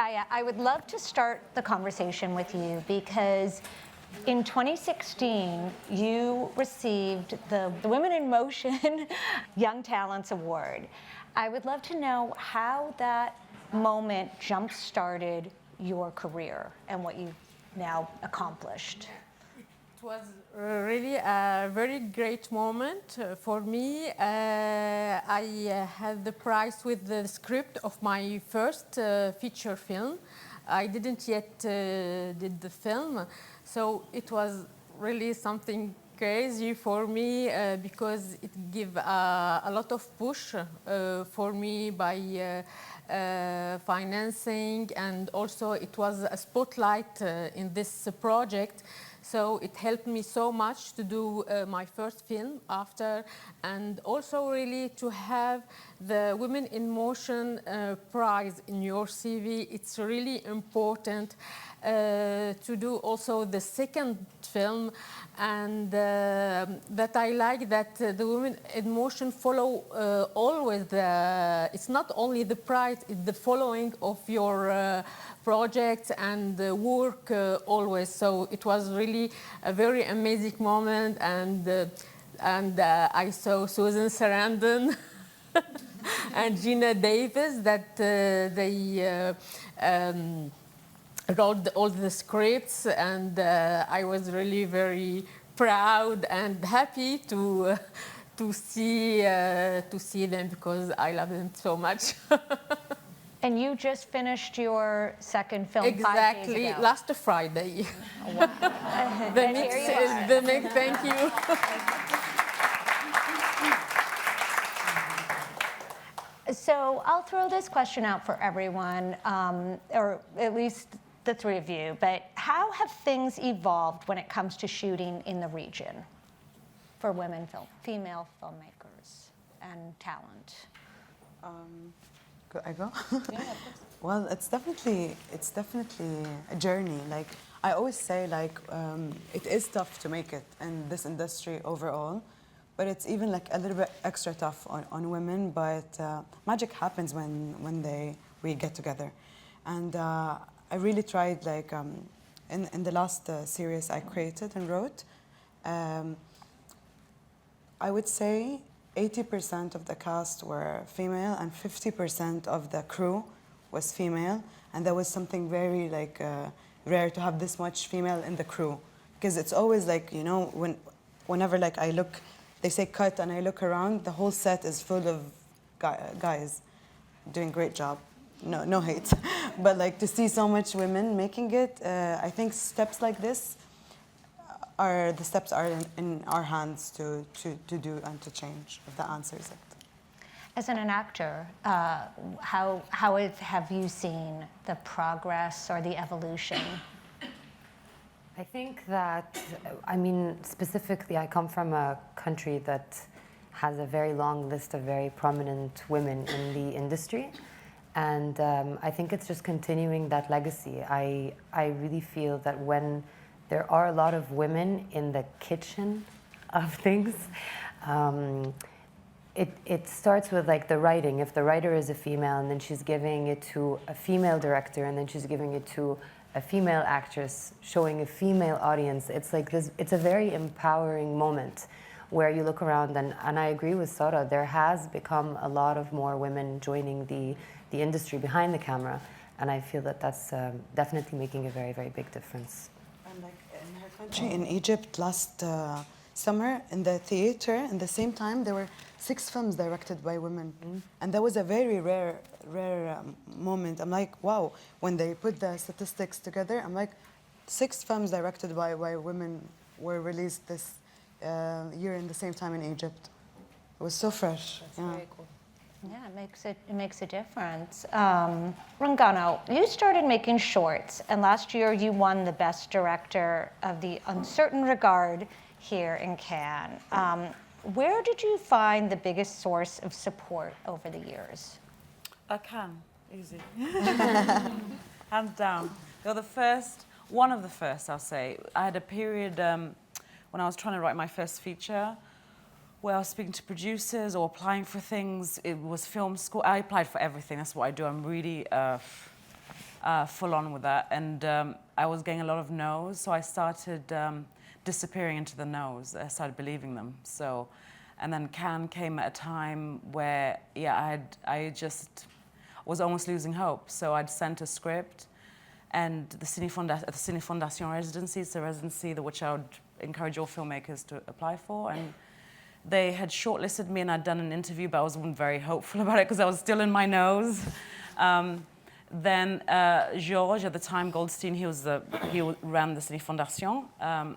Gaya, I would love to start the conversation with you because in 2016, you received the Women in Motion Young Talents Award. I would love to know how that moment jump-started your career and what you've now accomplished. It was really a very great moment for me. I had the prize with the script of my first feature film. I didn't yet did the film, so it was really something crazy for me because it gave a lot of push for me by financing, and also it was a spotlight in this project. So it helped me so much to do my first film after, and also really to have the Women in Motion prize in your CV. It's really important to do also the second film, and that I like that the Women in Motion follow always it's not only the prize, it's the following of your projects and work always. So it was really a very amazing moment, and I saw Susan Sarandon and Gina Davis that they wrote all the scripts, and I was really very proud and happy to see them because I love them so much. And you just finished your second film exactly 5 days ago. Last Friday. Oh, wow. The mix is the mix. Thank you. So I'll throw this question out for everyone, or at least the three of you, but how have things evolved when it comes to shooting in the region for female filmmakers and talent? I go? Yeah, of course. Well, it's definitely a journey. Like I always say, it is tough to make it in this industry overall, but it's even like a little bit extra tough on women. But magic happens when we get together, and I really tried in the last series I created and wrote. I would say 80% of the cast were female and 50% of the crew was female, and that was something very rare to have this much female in the crew, because it's always whenever I look, they say cut and I look around, the whole set is full of guys doing great job. No hate, but to see so much women making it, I think steps like this the steps are in our hands to do and to change, if that answers it. As an actor, how have you seen the progress or the evolution? I think that, specifically, I come from a country that has a very long list of very prominent women in the industry. And I think it's just continuing that legacy. I really feel that when there are a lot of women in the kitchen of things, it starts with the writing. If the writer is a female and then she's giving it to a female director and then she's giving it to a female actress, showing a female audience, it's like this. It's a very empowering moment where you look around, and I agree with Sara, there has become a lot of more women joining the industry behind the camera, and I feel that that's definitely making a very, very big difference. And in her country, in Egypt, last summer, in the theater, in the same time, there were 6 films directed by women. And that was a very rare moment. I'm like, wow, when they put the statistics together, I'm like, 6 films directed by women were released this year in the same time in Egypt. It was so fresh. That's very cool. Yeah, it makes a difference. Rungano, you started making shorts, and last year you won the Best Director of the Uncertain Regard here in Cannes. Where did you find the biggest source of support over the years? Cannes, easy. Hands down. You're one of the first, I'll say. I had a period when I was trying to write my first feature, where I was speaking to producers or applying for things. It was film school. I applied for everything. That's what I do. I'm really full on with that. And I was getting a lot of no's, so I started disappearing into the no's. I started believing them. So, and then Cannes came at a time where, yeah, I just was almost losing hope. So I'd sent a script, and the Cine Fondation residency, it's a residency which I would encourage all filmmakers to apply for. And they had shortlisted me, and I'd done an interview, but I wasn't very hopeful about it because I was still in my nose. Then Georges, at the time, Goldstein, he ran the Cine Fondation,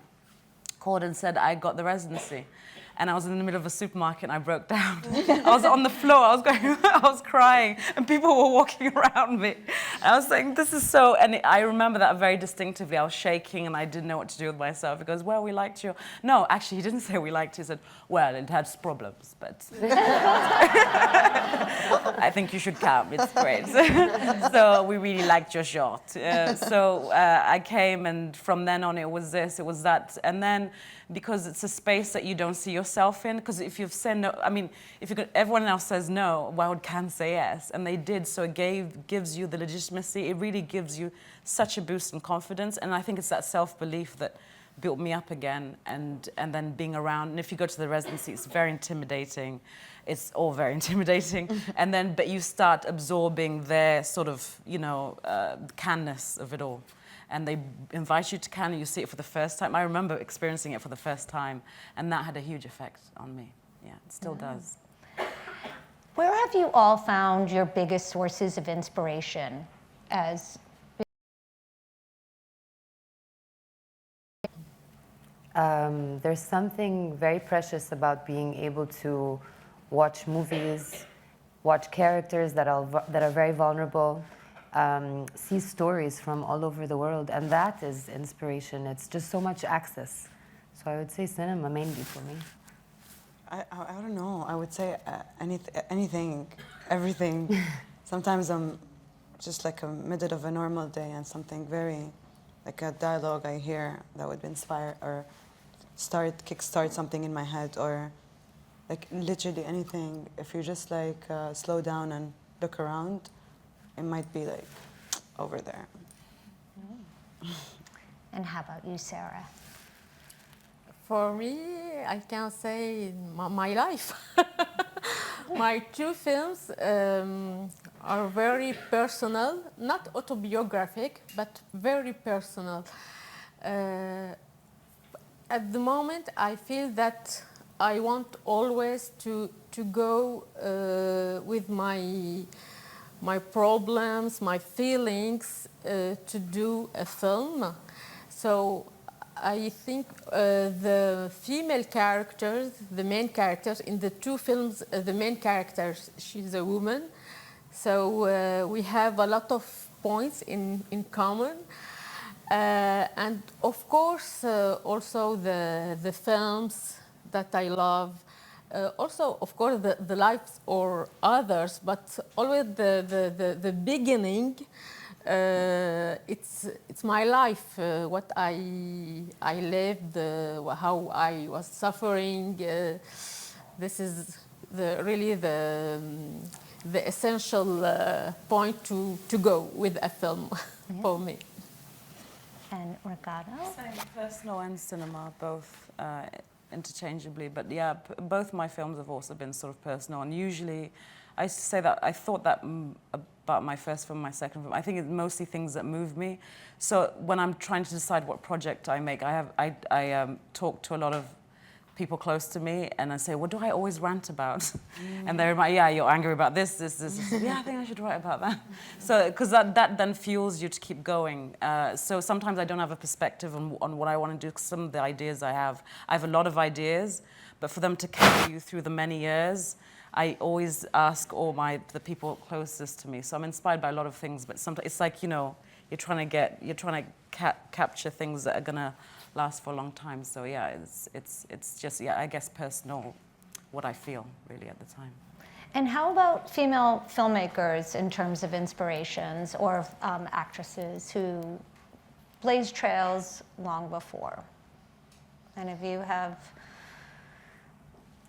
called and said, I got the residency. And I was in the middle of a supermarket and I broke down. I was on the floor, I was crying, and people were walking around me. And I was saying, this is so, and I remember that very distinctively. I was shaking and I didn't know what to do with myself. He goes, well, we liked you. No, actually, he didn't say we liked you. He said, well, it had problems, but I think you should come, it's great. So we really liked your short. So I came, and from then on it was this, it was that. And then, because it's a space that you don't see yourself in, because if you've said no, I mean, everyone else says no, why would Cannes say yes? And they did, so it gives you the legitimacy. It really gives you such a boost in confidence, and I think it's that self-belief that built me up again, and then being around. And if you go to the residency, it's very intimidating. It's all very intimidating. And then, but you start absorbing their sort of, you know, Cannes-ness of it all. And they invite you to Cannes, and you see it for the first time. I remember experiencing it for the first time, and that had a huge effect on me. Yeah, it still does. Where have you all found your biggest sources of inspiration as? There's something very precious about being able to watch movies, watch characters that are very vulnerable, see stories from all over the world, and that is inspiration. It's just so much access. So I would say cinema mainly for me. I don't know. I would say anything, everything. Sometimes I'm just like a middle of a normal day, and something very, like a dialogue I hear that would inspire or kickstart something in my head, or like literally anything. If you just like slow down and look around, it might be like over there. And how about you, Sarah? For me, I can say my life. My two films are very personal, not autobiographic, but very personal. At the moment, I feel that I want always to go with my problems, my feelings, to do a film. So I think the female characters, the main characters in the two films, the main characters, she's a woman. So we have a lot of points in common. And of course, also the films that I love. Also, of course, the lives or others, but always the beginning. It's my life, what I lived, how I was suffering. This is really the essential point to go with a film for me. And Rungano? Same, personal and cinema, both interchangeably. But yeah, both my films have also been sort of personal. And usually, I used to say that I thought that about my first film, my second film. I think it's mostly things that move me. So when I'm trying to decide what project I make, I talk to a lot of people close to me, and I say, what do I always rant about? And they're like, yeah, you're angry about this. Yeah, I think I should write about that. So, because that then fuels you to keep going. So sometimes I don't have a perspective on what I want to do, 'cause some of the ideas I have a lot of ideas, but for them to carry you through the many years, I always ask all the people closest to me. So I'm inspired by a lot of things, but sometimes it's like, you know, you're trying to capture things that are gonna last for a long time. So yeah, it's just, yeah, I guess personal, what I feel really at the time. And how about female filmmakers in terms of inspirations, or actresses who blazed trails long before? And if you have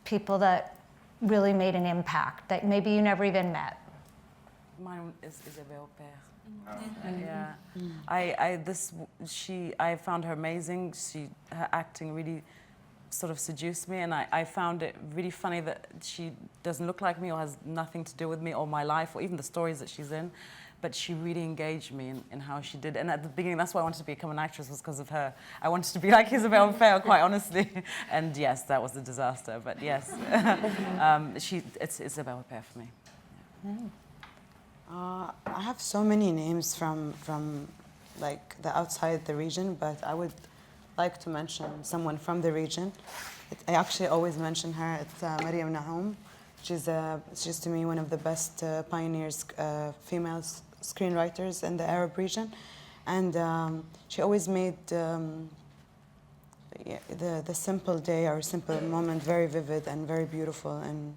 people that really made an impact that maybe you never even met? Mine is Isabelle Père. Yeah, I found her amazing. Her acting really sort of seduced me, and I found it really funny that she doesn't look like me or has nothing to do with me or my life or even the stories that she's in, but she really engaged me in how she did. And at the beginning, that's why I wanted to become an actress, was because of her. I wanted to be like Isabelle Huppert, quite honestly. And yes, that was a disaster, but yes, it's Isabelle Huppert for me. I have so many names from like the outside the region, but I would like to mention someone from the region. I actually always mention her. It's Mariam Nahum. She's to me one of the best pioneers, female screenwriters in the Arab region, and she always made the simple day or simple moment very vivid and very beautiful and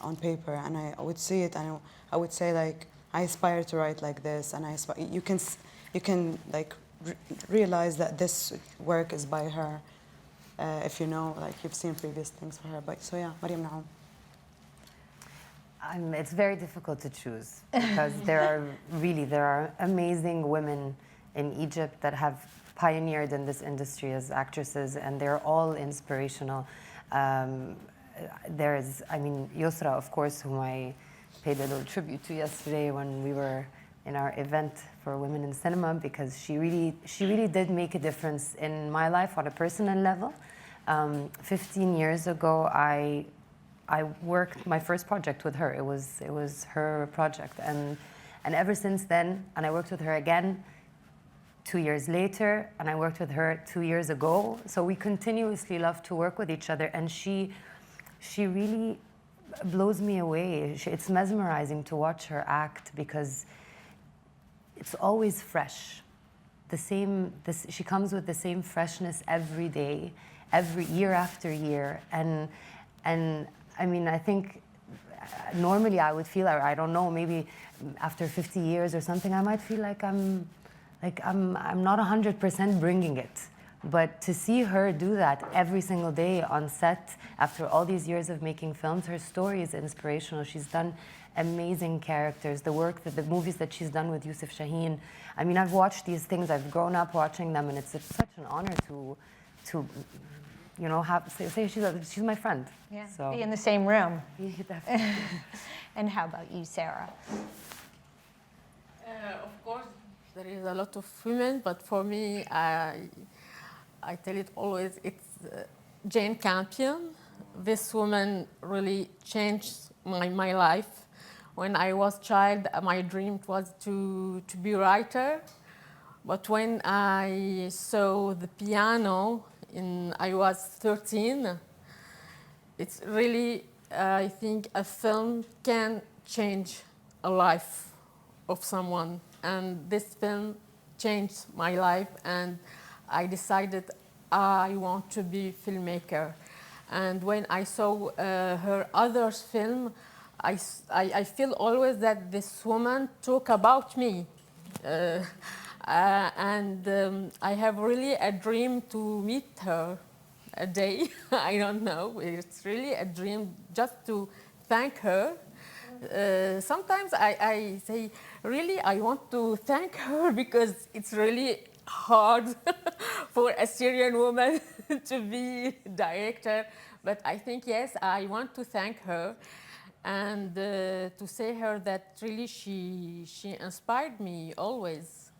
on paper. And I would see it, and I would say like I aspire to write like this, and you can like realize that this work is by her if you know, like you've seen previous things for her. But so yeah, Mariam Nahum. It's very difficult to choose because there are amazing women in Egypt that have pioneered in this industry as actresses, and they're all inspirational. Yusra, of course, whom I paid a little tribute to yesterday when we were in our event for women in cinema, because she really did make a difference in my life on a personal level. 15 years ago, I worked my first project with her. It was her project, and ever since then, and I worked with her again 2 years later, and I worked with her 2 years ago. So we continuously love to work with each other, and she really blows me away. It's mesmerizing to watch her act because it's always fresh. She comes with the same freshness every day, every year after year, and I mean, I think normally I would feel, I don't know, maybe after 50 years or something, I might feel like I'm not 100% bringing it. But to see her do that every single day on set after all these years of making films, her story is inspirational. She's done amazing characters. The movies that she's done with Youssef Chahine. I mean, I've watched these things. I've grown up watching them, and it's such an honor to you know, say she's my friend. Yeah, so. be in the same room. Yeah, definitely. And how about you, Sarah? Of course, there is a lot of women, but for me, I tell it always, it's Jane Campion. This woman really changed my life. When I was a child, my dream was to be a writer. But when I saw the piano, I was 13, it's really, I think a film can change a life of someone. And this film changed my life, and I decided I want to be a filmmaker. And when I saw her other film, I feel always that this woman talk about me. I have really a dream to meet her a day. I don't know. It's really a dream just to thank her. Sometimes I say, really, I want to thank her because it's really hard for a Syrian woman to be director. But I think, yes, I want to thank her and to say her that really she inspired me always.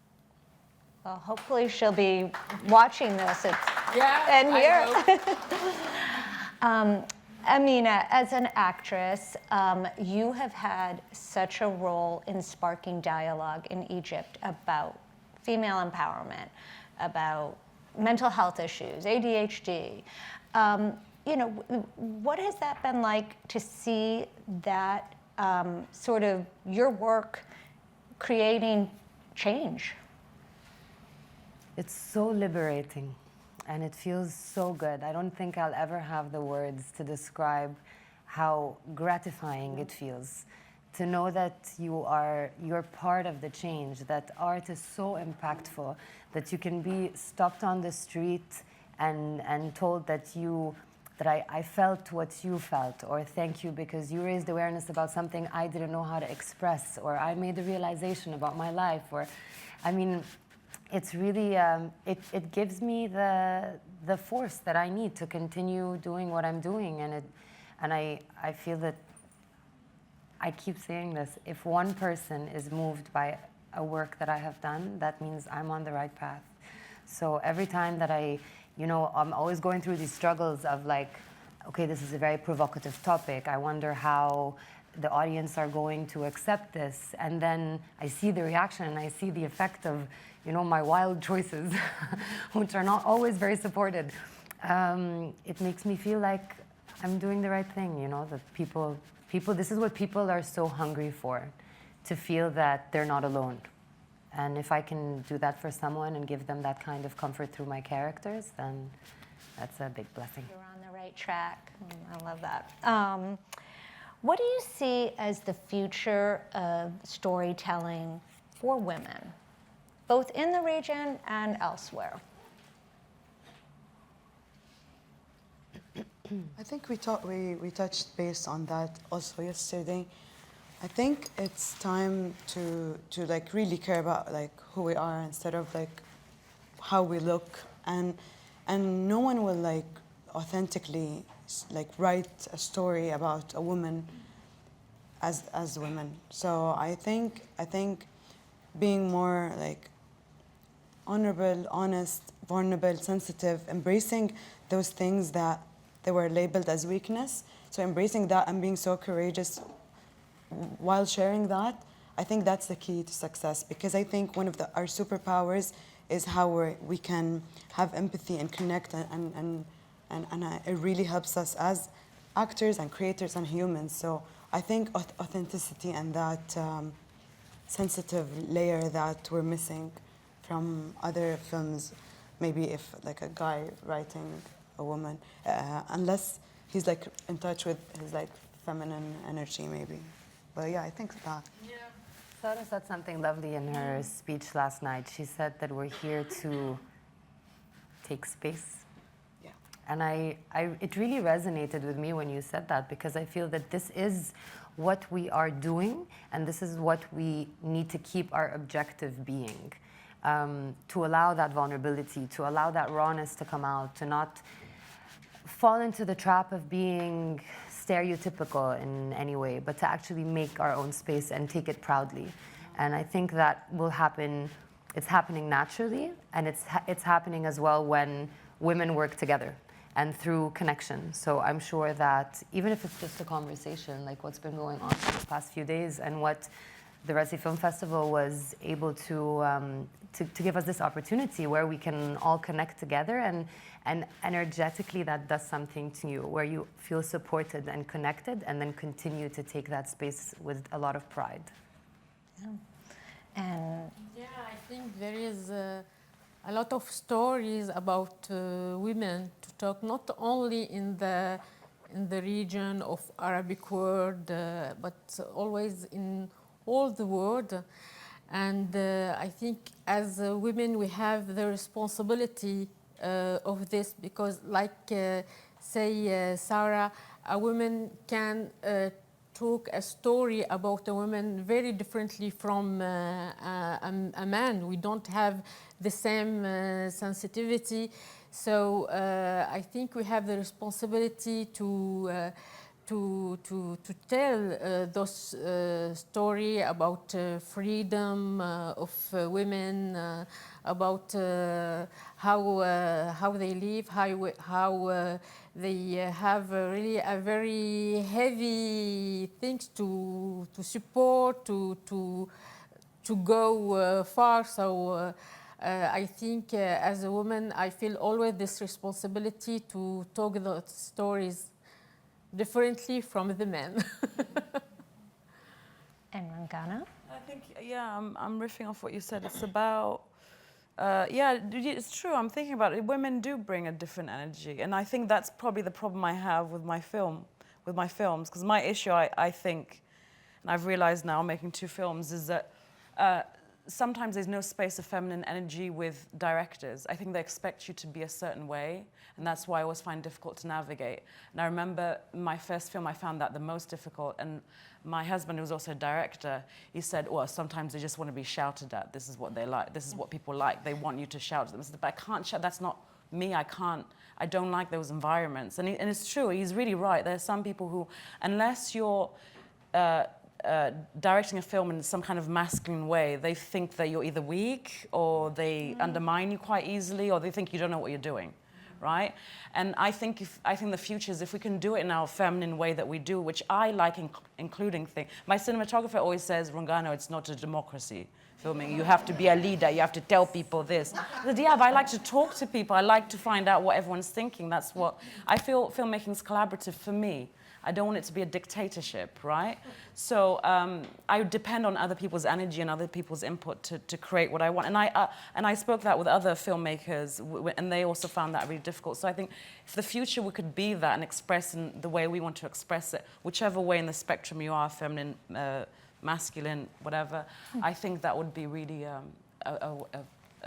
Well, hopefully she'll be watching this Yeah, and here. I hope. Amina, as an actress, you have had such a role in sparking dialogue in Egypt about female empowerment, about mental health issues, ADHD. You know, what has that been like to see that sort of your work creating change? It's so liberating, and it feels so good. I don't think I'll ever have the words to describe how gratifying it feels to know that you're part of the change, that art is so impactful, that you can be stopped on the street and told that you I felt what you felt, or thank you because you raised awareness about something I didn't know how to express, or I made a realization about my life, or, I mean, it's really, it gives me the force that I need to continue doing what I'm doing, and I feel that, I keep saying this, if one person is moved by a work that I have done, that means I'm on the right path. So every time that I'm always going through these struggles of like, okay, this is a very provocative topic. I wonder how the audience are going to accept this. And then I see the reaction and I see the effect of, my wild choices, which are not always very supported. It makes me feel like I'm doing the right thing, that people, this is what people are so hungry for, to feel that they're not alone. And if I can do that for someone and give them that kind of comfort through my characters, then that's a big blessing. You're on the right track. I love that. What do you see as the future of storytelling for women, both in the region and elsewhere? I think we touched base on that also yesterday. I think it's time to like really care about like who we are instead of like how we look, and no one will like authentically like write a story about a woman as women. So I think being more like honorable, honest, vulnerable, sensitive, embracing those things that they were labeled as weakness. So embracing that and being so courageous while sharing that, I think that's the key to success, because I think one of our superpowers is how we can have empathy and connect, and it really helps us as actors and creators and humans. So I think authenticity and that sensitive layer that we're missing from other films, maybe if like a guy writing a woman, unless he's like in touch with his like feminine energy maybe. But yeah, I think that. Yeah. Sarah said something lovely in her speech last night. She said that we're here to take space. Yeah. And it really resonated with me when you said that, because I feel that this is what we are doing, and this is what we need to keep our objective being. To allow that vulnerability, to allow that rawness to come out, to not fall into the trap of being stereotypical in any way, but to actually make our own space and take it proudly. And I think that will happen, it's happening naturally, and it's happening as well when women work together and through connection. So I'm sure that even if it's just a conversation, like what's been going on for the past few days, and what the Resi Film Festival was able to give us this opportunity where we can all connect together, and energetically that does something to you, where you feel supported and connected, and then continue to take that space with a lot of pride. Yeah. And yeah, I think there is a lot of stories about women to talk, not only in the region of Arabic world, but always in all the world. And I think as women we have the responsibility of this, because like say Sarah, a woman can talk a story about a woman very differently from a man. We don't have the same sensitivity. So I think we have the responsibility to tell those story about freedom of women, about how they live, how they have really a very heavy things to support, to go far. So I think as a woman, I feel always this responsibility to talk those stories differently from the men. And Rungano? I think, yeah, I'm riffing off what you said. It's about, yeah, it's true. I'm thinking about it. Women do bring a different energy. And I think that's probably the problem I have with my films. Because my issue, I think, and I've realized now making 2 films, is that sometimes there's no space of feminine energy with directors. I think they expect you to be a certain way, and that's why I always find difficult to navigate. And I remember my first film, I found that the most difficult, and my husband, who was also a director, he said, well, sometimes they just want to be shouted at. This is what they like. This is what people like. They want you to shout at them. I said, but I can't shout. That's not me. I don't like those environments. And it's true. He's really right. There are some people who, unless you're directing a film in some kind of masculine way, they think that you're either weak or they undermine you quite easily, or they think you don't know what you're doing, right? And I think the future is if we can do it in our feminine way that we do, which I like including things. My cinematographer always says, Rungano, it's not a democracy. Filming, you have to be a leader, you have to tell people this. I said, yeah, but I like to talk to people, I like to find out what everyone's thinking. That's what, I feel filmmaking is collaborative for me. I don't want it to be a dictatorship, right? So I depend on other people's energy and other people's input to create what I want. And I spoke that with other filmmakers, and they also found that really difficult. So I think if the future we could be that and express in the way we want to express it, whichever way in the spectrum you are, feminine, masculine, whatever, I think that would be really a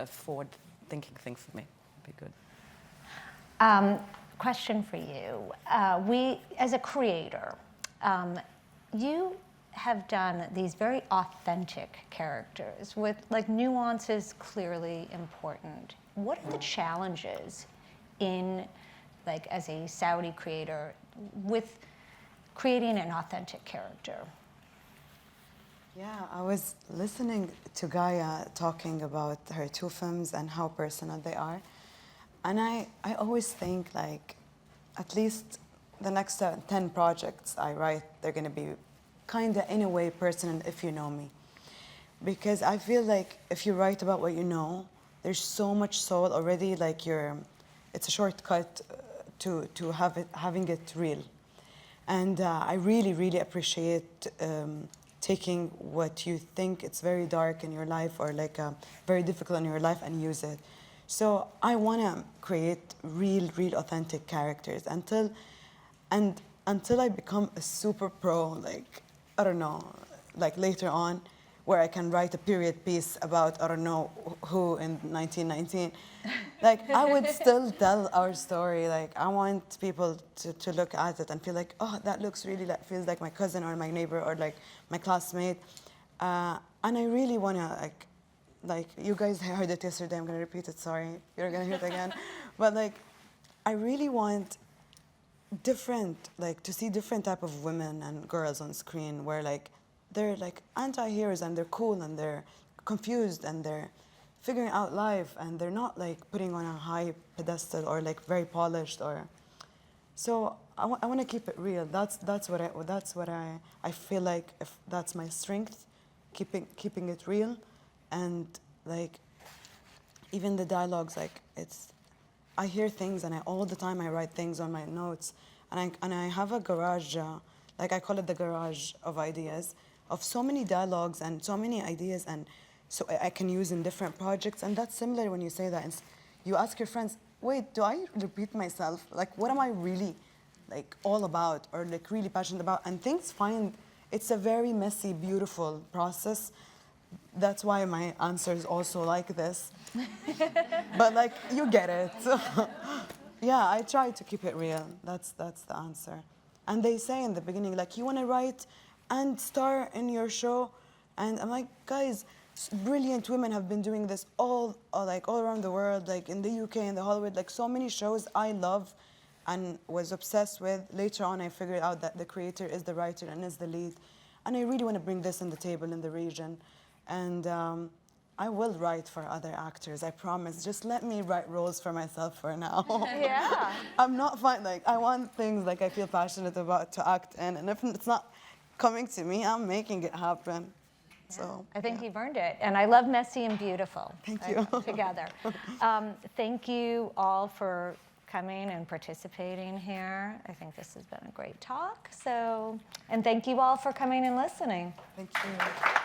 forward-thinking thing for me. It'd be good. Question for you. We, as a creator, you have done these very authentic characters with like nuances clearly important. What are the challenges in, like, as a Saudi creator with creating an authentic character? Yeah, I was listening to Gaya talking about her two films and how personal they are. And I always think, like, at least the next 10 projects I write, they're going to be kind of, in a way, personal if you know me. Because I feel like if you write about what you know, there's so much soul already, like it's a shortcut to having it real. And I really, really appreciate taking what you think it's very dark in your life or like very difficult in your life and use it. So I want to create real authentic characters until I become a super pro, like, I don't know, like later on, where I can write a period piece about, I don't know who in 1919. Like, I would still tell our story. Like, I want people to look at it and feel like, oh, that looks really like, feels like my cousin or my neighbor or like my classmate. And I really want to, like, you guys heard it yesterday, I'm going to repeat it, sorry. You're going to hear it again. But, like, I really want to see different type of women and girls on screen where, like, they're, like, anti-heroes and they're cool and they're confused and they're figuring out life and they're not, like, putting on a high pedestal or, like, very polished or... So I want to keep it real. That's what I feel like if that's my strength, keeping it real. And, like, even the dialogues, like, I hear things and all the time I write things on my notes. And I have a garage, like I call it the garage of ideas, of so many dialogues and so many ideas, and so I can use in different projects. And that's similar when you say that. And you ask your friends, wait, do I repeat myself? Like, what am I really, like, all about or, like, really passionate about? And it's a very messy, beautiful process. That's why my answer is also like this. But, like, you get it. Yeah, I try to keep it real. That's the answer. And they say in the beginning, like, you want to write and star in your show? And I'm like, guys, brilliant women have been doing this all around the world, like in the UK and the Hollywood, like so many shows I love and was obsessed with. Later on, I figured out that the creator is the writer and is the lead. And I really want to bring this on the table in the region. And I will write for other actors, I promise. Just let me write roles for myself for now. Yeah. I'm not fine, like, I want things like I feel passionate about to act in. And if it's not coming to me, I'm making it happen. Yeah. So I think you've earned it. And I love messy and beautiful. Thank you. Together. Thank you all for coming and participating here. I think this has been a great talk. And thank you all for coming and listening. Thank you.